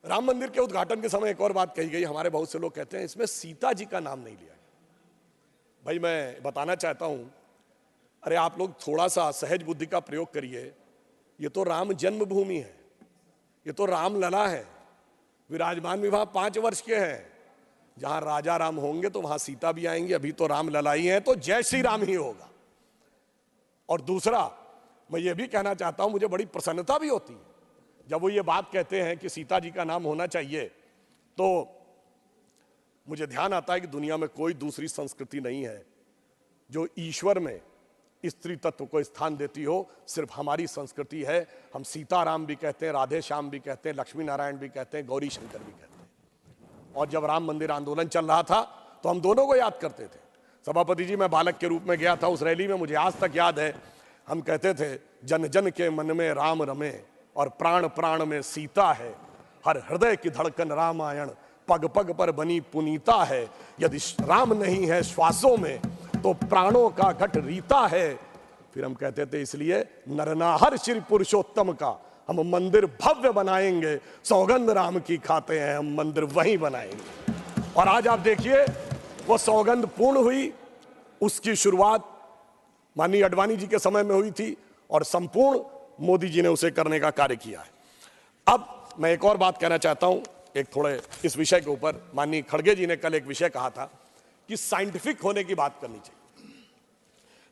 राम मंदिर के उद्घाटन के समय एक और बात कही गई, हमारे बहुत से लोग कहते हैं इसमें सीता जी का नाम नहीं लिया गया। भाई मैं बताना चाहता हूं, अरे आप लोग थोड़ा सा सहज बुद्धि का प्रयोग करिए। ये तो राम जन्मभूमि है, ये तो राम लला है। विराजमान भी वहां 5 वर्ष के हैं। जहां राजा राम होंगे तो वहां सीता भी आएंगी। अभी तो राम लला ही है, तो जय श्री राम ही होगा। और दूसरा, मैं ये भी कहना चाहता हूं, मुझे बड़ी प्रसन्नता भी होती है जब वो ये बात कहते हैं कि सीता जी का नाम होना चाहिए, तो मुझे ध्यान आता है कि दुनिया में कोई दूसरी संस्कृति नहीं है जो ईश्वर में स्त्री तत्व को स्थान देती हो। सिर्फ हमारी संस्कृति है। हम सीताराम भी कहते हैं, राधे श्याम भी कहते हैं, लक्ष्मी नारायण भी कहते हैं, गौरी शंकर भी कहते हैं। और जब राम मंदिर आंदोलन चल रहा था तो हम दोनों को याद करते थे। सभापति जी, मैं बालक के रूप में गया था उस रैली में, मुझे आज तक याद है। हम कहते थे, जन जन के मन में राम रमे और प्राण प्राण में सीता है। हर हृदय की धड़कन रामायण, पग पग पर बनी पुनीता है। यदि राम नहीं है श्वासों में तो प्राणों का घट रीता है। फिर हम कहते थे, इसलिए नरनाहर श्री पुरुषोत्तम का हम मंदिर भव्य बनाएंगे। सौगंध राम की खाते हैं, हम मंदिर वहीं बनाएंगे। और आज आप देखिए, वो सौगंध पूर्ण हुई। उसकी शुरुआत माननीय अडवाणी जी के समय में हुई थी और संपूर्ण मोदी जी ने उसे करने का कार्य किया है। अब मैं एक और बात कहना चाहता हूं, एक थोड़े इस विषय के ऊपर। माननीय खड़गे जी ने कल एक विषय कहा था कि साइंटिफिक होने की बात करनी चाहिए।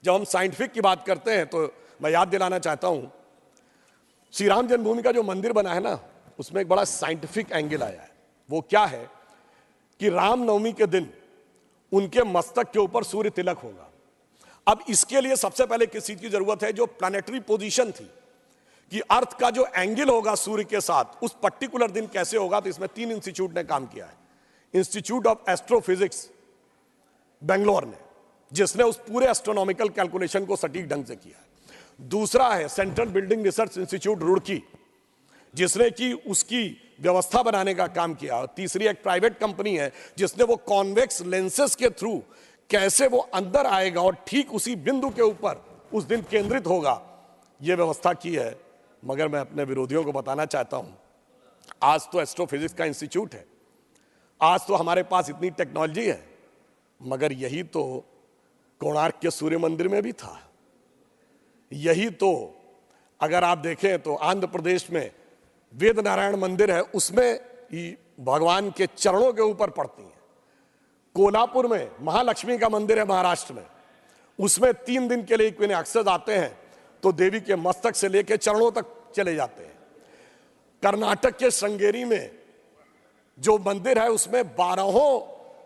जब हम साइंटिफिक की बात करते हैं तो मैं याद दिलाना चाहता हूं, श्री राम जन्मभूमि का जो मंदिर बना है ना, उसमें एक बड़ा साइंटिफिक एंगल आया है। वो क्या है कि रामनवमी के दिन उनके मस्तक के ऊपर सूर्य तिलक होगा। अब इसके लिए सबसे पहले किस चीज की जरूरत है? जो प्लैनेटरी पोजीशन थी कि अर्थ का जो एंगल होगा सूर्य के साथ, उस पर्टिकुलर दिन कैसे होगा। तो इसमें 3 इंस्टीट्यूट ने काम किया है। इंस्टीट्यूट ऑफ एस्ट्रोफिजिक्स बेंगलोर ने, जिसने उस पूरे एस्ट्रोनॉमिकल कैलकुलेशन को सटीक ढंग से किया है। दूसरा है central building research institute Roorkee, जिसने कि उसकी व्यवस्था बनाने का काम किया। और तीसरी एक प्राइवेट कंपनी है जिसने वो कॉन्वेक्स लेंसेज के थ्रू कैसे वो अंदर आएगा और ठीक उसी बिंदु के ऊपर उस दिन केंद्रित होगा, ये व्यवस्था की है। मगर मैं अपने विरोधियों को बताना चाहता हूं, आज तो एस्ट्रोफिजिक्स का इंस्टीट्यूट है, आज तो हमारे पास इतनी टेक्नोलॉजी है, मगर यही तो कोणार्क के सूर्य मंदिर में भी था। यही तो अगर आप देखें तो आंध्र प्रदेश में वेद नारायण मंदिर है, उसमें भगवान के चरणों के ऊपर पड़ती हैं। कोल्हापुर में महालक्ष्मी का मंदिर है महाराष्ट्र में, उसमें 3 दिन के लिए इक्विनॉक्सेस आते हैं तो देवी के मस्तक से लेकर चरणों तक चले जाते हैं। कर्नाटक के श्रृंगेरी में जो मंदिर है उसमें 12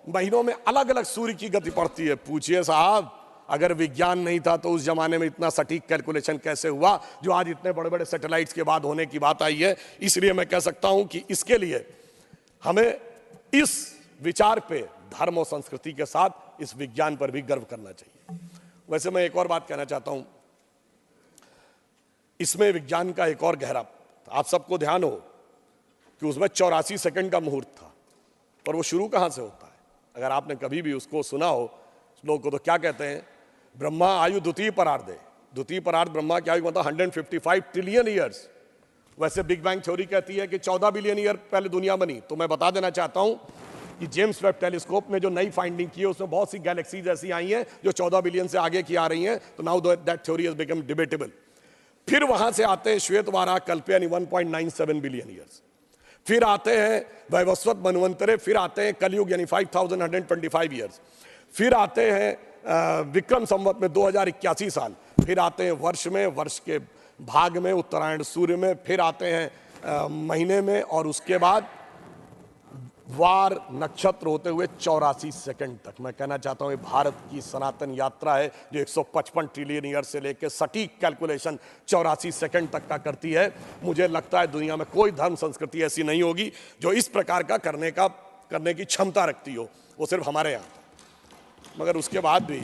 महीनों में अलग अलग सूर्य की गति पड़ती है। पूछिए साहब, अगर विज्ञान नहीं था तो उस जमाने में इतना सटीक कैलकुलेशन कैसे हुआ जो आज इतने बड़े बड़े सैटेलाइट्स के बाद होने की बात आई है। इसलिए मैं कह सकता हूं कि इसके लिए हमें इस विचार पे धर्म और संस्कृति के साथ इस विज्ञान पर भी गर्व करना चाहिए। वैसे मैं एक और बात कहना चाहता हूं, इसमें विज्ञान का एक और गहरा, आप सबको ध्यान हो कि उसमें 84 सेकंड का मुहूर्त था, पर वो शुरू कहां से होता है? अगर आपने कभी भी उसको सुना हो, लोग को तो क्या कहते हैं, ब्रह्मा आयु द्वितीय परार्धे। द्वितीय परार्ध ब्रह्मा की आयु मतलब 155 ट्रिलियन ईयर्स। वैसे बिग बैंग थ्योरी कहती है कि 14 बिलियन ईयर पहले दुनिया बनी। तो मैं बता देना चाहता हूं कि जेम्स वेब टेलीस्कोप में जो नई फाइंडिंग की है उसमें बहुत सी गैलेक्सीज ऐसी आई हैं जो 14 बिलियन से आगे की आ रही हैं। तो now that theory has become debatable. फिर वहां से आते हैं श्वेत वारा कल्पयानी 1.97 बिलियन ईयर्स। फिर आते हैं वैवस्वत मनवंतरे, फिर आते हैं कलयुग यानी 5125 ईयर्स। फिर आते हैं विक्रम संवत में 2081 साल। फिर आते हैं वर्ष में, वर्ष के भाग में, उत्तरायण सूर्य में। फिर आते हैं महीने में, और उसके बाद वार नक्षत्र होते हुए 84 सेकंड तक। मैं कहना चाहता हूं ये भारत की सनातन यात्रा है जो 155 ट्रिलियन ईयर से लेकर सटीक कैलकुलेशन 84 सेकंड तक का करती है। मुझे लगता है दुनिया में कोई धर्म संस्कृति ऐसी नहीं होगी जो इस प्रकार का करने की क्षमता रखती हो, वो सिर्फ हमारे यहाँ। मगर उसके बाद भी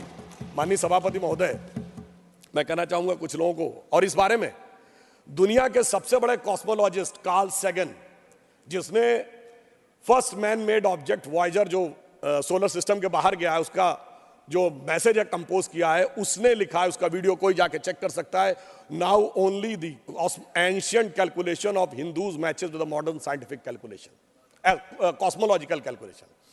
माननीय सभापति महोदय, मैं कहना चाहूंगा कुछ लोगों को, और इस बारे में दुनिया के सबसे बड़े कॉस्मोलॉजिस्ट कार्ल सैगन, जिसने first man made object Voyager जो सोलर सिस्टम के बाहर गया है उसका जो मैसेज है कंपोज किया है उसने लिखा है, उसका वीडियो कोई जाके चेक कर सकता है। Now only the ancient calculation of Hindus matches with the modern scientific calculation, cosmological calculation.